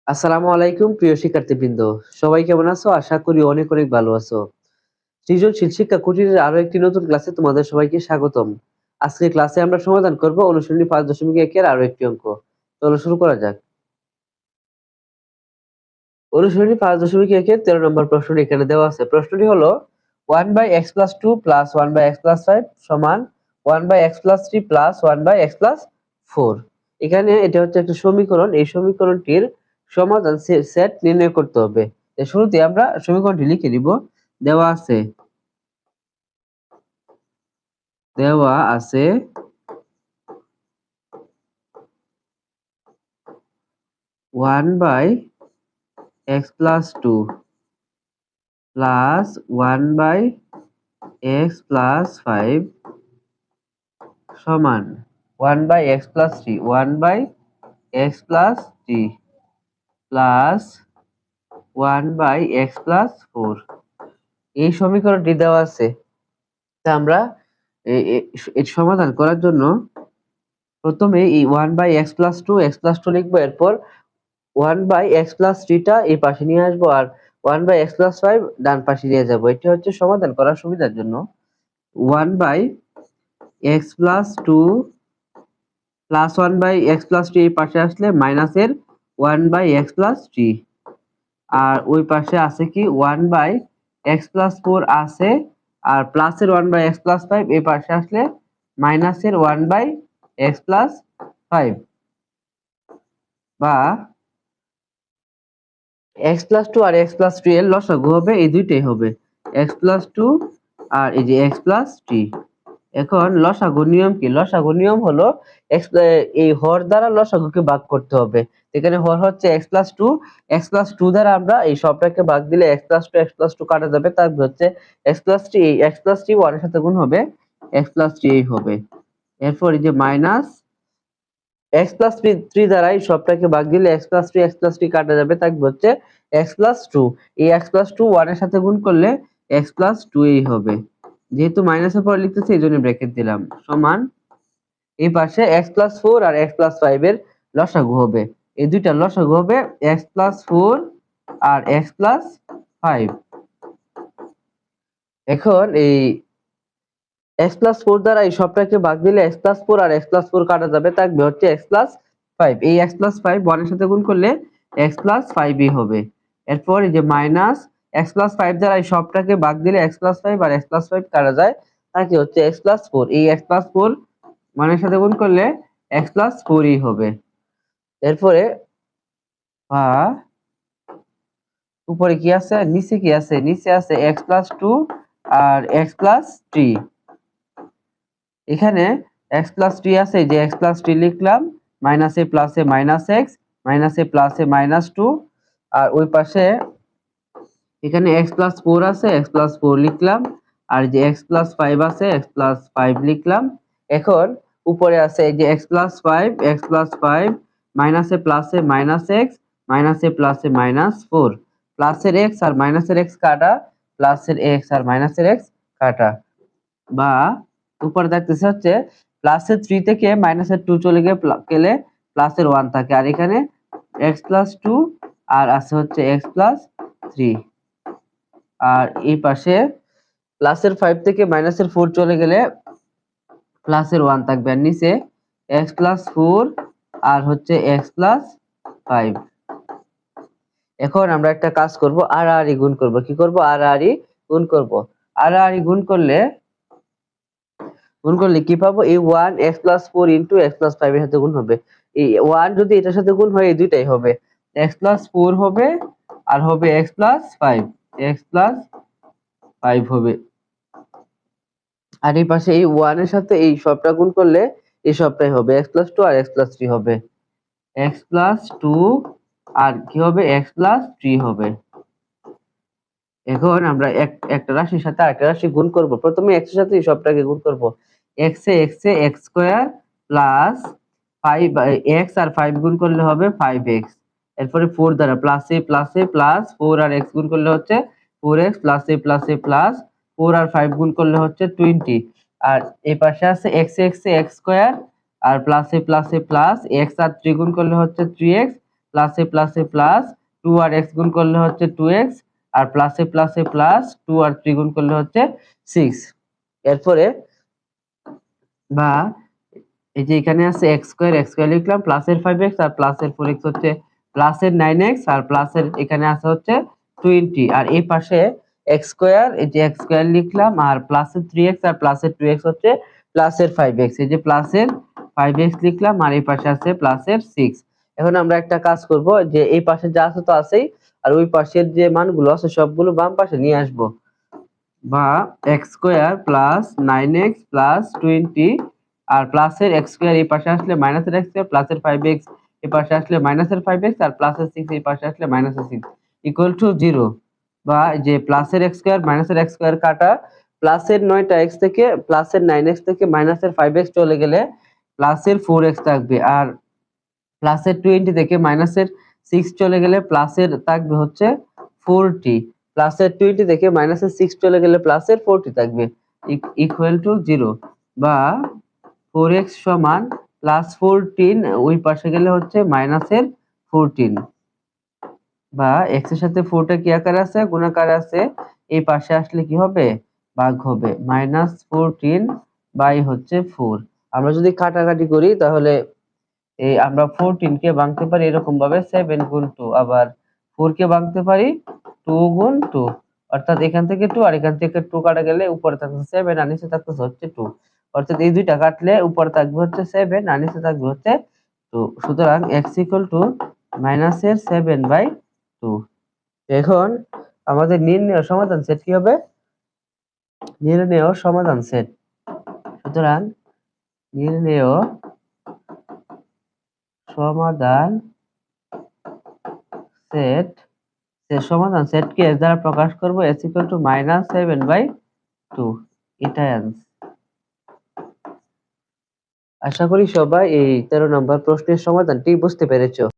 আসসালামু আলাইকুম প্রিয় শিক্ষার্থীবৃন্দ। সবাই কেমন আছো? আশা করি অনেক অনেক ভালো আছো। সৃজনশীল শিক্ষা কুটিরের আরো একটি নতুন ক্লাসে তোমাদের সবাইকে স্বাগতম। আজকের ক্লাসে আমরা সমাধান করব অনুশীলনী 5.1 এর আরো একটি অঙ্ক। চলো শুরু করা যাক। অনুশীলনী 5.1 এর 13 নম্বর প্রশ্নটি এখানে দেওয়া আছে। প্রশ্নটি হলো 1/x + 2 + 1/x + 5 সমান 1/x + 3 + 1/x + 4। এখানে এটা হচ্ছে একটা সমীকরণ। এই সমীকরণটির সমাধান সেট নির্ণয় করতে হবে। শুরুতে আমরা সমীকরণটি লিখে নিব। দেওয়া আছে দেওয়া আছে 1/x + 2 + 1/x + 5 সমান 1/x + 3 1/x + 3 প্লাস 1/x + 4। এই সমীকরণটি দেওয়া আছে। তা আমরা এর সমাধান করার জন্য প্রথমে এই 1/x + 2 x + 2 লিখবো। এরপর 1/x + 3 টা এই পাশে নিয়ে আসবো আর 1/x + 5 ডান পাশে নিয়ে যাব। এটি হচ্ছে সমাধান করার সুবিধার জন্য 1/x + 2 প্লাস 1/x + 3 এই পাশে আসলে মাইনাসের 1/x + 3 আর ওই পাশে আছে কি 1/x + 4 আছে আর প্লাসের 1/x + 5 এই পাশে আসলে মাইনাসের 1/x + 5 বা x + 2 আর x + 3 এর লসাগু হবে, এই দুইটাই হবে x + 2 আর এই যে x + 3। এখন লসাগুর নিয়ম কি? লসাগুর নিয়ম হলো এই হর দ্বারা লসাগুকে ভাগ করতে হবে। এখানে হর হচ্ছে x + 2, x + 2 দ্বারা আমরা এই সবটাকে ভাগ দিলে x + 2 x + 2 কাটা যাবে। তারপর হচ্ছে x + 3, এই x + 3 1 এর সাথে গুণ হবে, x + 3 এই হবে। এরপর এই যে মাইনাস x + 3 দ্বারা এই সবটাকে ভাগ দিলে x + 3 x + 3 কাটা যাবে। থাকবে হচ্ছে x + 2, এই x + 2 1 এর সাথে গুণ করলে x + 2 এই হবে। যেহেতু মাইনাসের পরে লিখতেছি এইজন্য ব্র্যাকেট দিলাম। সমান এই পাশে x + 4 আর x + 5 এর লসাগু হবে। এই দুইটার লসাগু হবে x + 4 আর x + 5। এখন এই x + 4 দ্বারা এই সবটাকে ভাগ দিলে x + 4 আর x + 4 কাটা যাবে। থাকবে হচ্ছে x + 5। এই x + 5 1 এর সাথে গুণ করলে x + 5 ই হবে। এরপর এই যে মাইনাস x + 5 দ্বারা এই সবটাকে ভাগ দিলে x + 5 আর x + 5 কাটা যায়। থাকে হচ্ছে x + 4। এই x + 4 1 এর সাথে গুণ করলে x + 4 ই হবে। এরপরে বা উপরে কি আছে? নিচে কি আছে? নিচে আছে x + 2 আর x + 3। এখানে x + 3 আছে, যে x + 3 লিখলাম, মাইনাসে প্লাসে -x, মাইনাসে প্লাসে -2 আর ওই পাশে এখানে x + 4 আছে, x + 4 লিখলাম আর যে x + 5 আছে, x + 5 লিখলাম। এখন উপরে আছে এই যে x + 5 x + 5 মাইনাসে প্লাসে -x, মাইনাসে প্লাসে -4, প্লাসের x আর মাইনাসের x কাটা, প্লাসের x আর মাইনাসের x কাটা। বা উপরে দেখতেছি হচ্ছে প্লাসের 3 থেকে মাইনাসের 2 চলে গেলে প্লাসের 1 থাকে আর এখানে x + 2 আর আছে হচ্ছে x + 3 আর এই পাশে প্লাসের 5 থেকে মাইনাসের 4 চলে গেলে প্লাসের 1 থাকবে আর নিচে x + 4 আর হচ্ছে x + 5। এখন আমরা একটা কাজ করব, আড়াআড়ি গুণ করব। কি করব? আড়াআড়ি গুণ করব। আড়াআড়ি গুণ করলে কি পাবো? এই 1 x + 4 ইনটু x + 5 এর সাথে গুণ হবে। এই 1 যদি এটার সাথে গুণ হয় এই দুইটাই হবে। x + 4 হবে আর হবে x + 5, x + 5 হবে। আর এই পাশে এই 1 এর সাথে এই সবটা গুণ করলে এই সবটাই হবে, x + 2 আর x + 3 হবে। x + 2 আর কি হবে? x + 3 হবে। এখন আমরা একটা রাশির সাথে আরেকটা রাশি গুণ করব। প্রথমে x এর সাথে এই সবটাকে গুণ করব। x এ x স্কয়ার প্লাস 5 x আর 5 গুণ করলে হবে 5x। এরপরে 4 দ্বারা প্লাসে প্লাসে প্লাস 4 আর x গুণ করলে হচ্ছে 4x, প্লাসে প্লাসে প্লাস 4 আর 5 গুণ করলে হচ্ছে 20 আর এই পাশে আছে x এ x স্কয়ার আর প্লাসে প্লাসে প্লাস x আর 3 গুণ করলে হচ্ছে 3x, প্লাসে প্লাসে প্লাস 2 আর x গুণ করলে হচ্ছে 2x, আর প্লাসে প্লাসে প্লাস 2 আর 3 গুণ করলে হচ্ছে 6। এরপরে বা এই যে এখানে আছে x স্কয়ার লিখলাম, প্লাসের 5x আর প্লাসের 4x হচ্ছে প্লাসের 9x, আর প্লাসের এখানে আছে হচ্ছে 20, আর এই পাশে x স্কয়ার, এই যে x স্কয়ার লিখলাম, আর প্লাসের 3x আর প্লাসের 2x হচ্ছে প্লাসের 5x, এই যে প্লাসের 5x লিখলাম, আর এই পাশে আছে প্লাসের 6। এখন আমরা একটা কাজ করব, যে এই পাশে যা আছে তো আছেই, আর ওই পাশের যে মানগুলো আছে সবগুলো বাম পাশে নিয়ে আসব, বা x square plus 9x plus 20, আর প্লাসের x স্কয়ার এই পাশে আসলে মাইনাসের x স্কয়ার, প্লাসের 5x এই পাশে আসলে মাইনাসের 5x, আর প্লাসের 6 এই পাশে আসলে মাইনাসের 6 ইকুয়াল টু 0। বা যে প্লাসের x স্কয়ার মাইনাসের x স্কয়ার কাটা, প্লাসের 9টা x থেকে প্লাসের 9x থেকে মাইনাসের 5x চলে গেলে প্লাসের 4x থাকবে, আর প্লাসের 20 থেকে মাইনাসের 6 চলে গেলে প্লাসের থাকবে হচ্ছে 40, প্লাসের 20 থেকে মাইনাসের 6 চলে গেলে প্লাসের 40 থাকবে, ইকুয়াল টু 0। বা 4x সমান প্লাস 14, ওই পাশে গেলে হচ্ছে মাইনাসের 14, বা x এর সাথে 4টা কি আকারে আছে, গুণাকারে আছে, এই পাশে আসলে কি হবে, ভাগ হবে, -14 বাই হচ্ছে 4। আমরা যদি কাটাকাটি করি তাহলে এই আমরা 14 কে ভাঙতে পারি এরকম ভাবে 7 গুণ 2, আবার 4 কে ভাঙতে পারি 2 গুণ 2, অর্থাৎ এখান থেকে 2 আর এখান থেকে 2 কাটা গেলে উপরে থাকছে 7 আর নিচে থাকছে হচ্ছে 2, অর্থাৎ এই দুইটা কাটলে উপরে থাকবে হচ্ছে 7 আর নিচে থাকবে হচ্ছে 2। সুতরাং x মাইনাসের 7/2। এখন আমাদের নির্ণেয় সমাধান সেট কি হবে, নির্ণেয় সমাধান সেট। সুতরাং নির্ণেয় সমাধান সেট, সমাধান সেটকে s দ্বারা প্রকাশ করব, s -7/2, এটাই आंसर। আশা করি সবাই এই 13 নম্বর প্রশ্নের সমাধানটি বুঝতে পেরেছো।